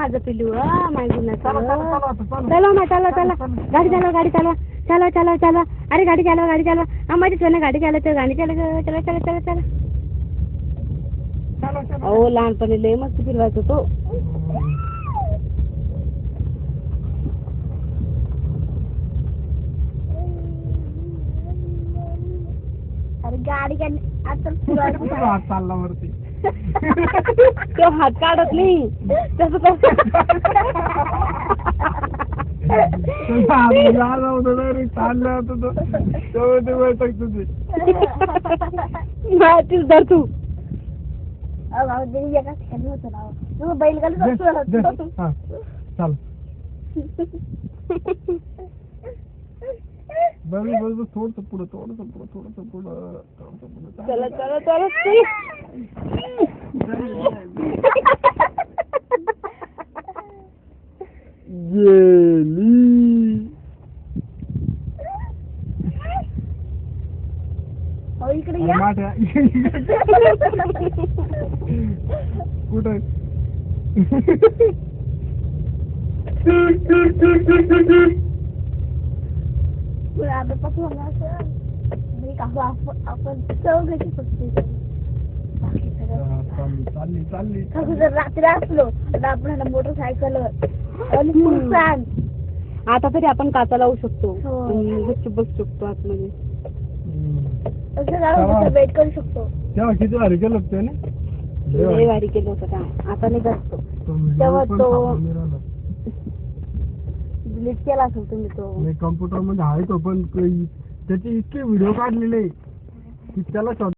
माझं पिलू माझी ना चला ना चला चला गाडी चालवा गाडी चालवा चला चला चला अरे गाडी चालवा माझी सोनं गाडी चालवतो गाडी चालव चला चला चला चला अहो लहानपणी लय मस्त फिरवायचो तो अरे गाडी आता चालला वरती तो हात काढत नाही तसं चालला होता तीच धर तू बैलगाडी चाल बस थोडस पुढं चला चला चला इकडे कुठं आपण चौघाची चालली जर रात्री असलो तर आपल्याला मोटरसायकलवर आणि आता तरी आपण काचा लावू शकतो गच्च बसू शकतो आतमध्ये वेट करू शकतो तेव्हा किती वारी केलं होतं लय वारी केलं होतं का आता नाही करतो तेव्हा तो डिलीट केला असेल तुम्ही तो कम्प्युटर मध्ये आहे तो पण त्याचे इतके व्हिडिओ काढलेले की त्याला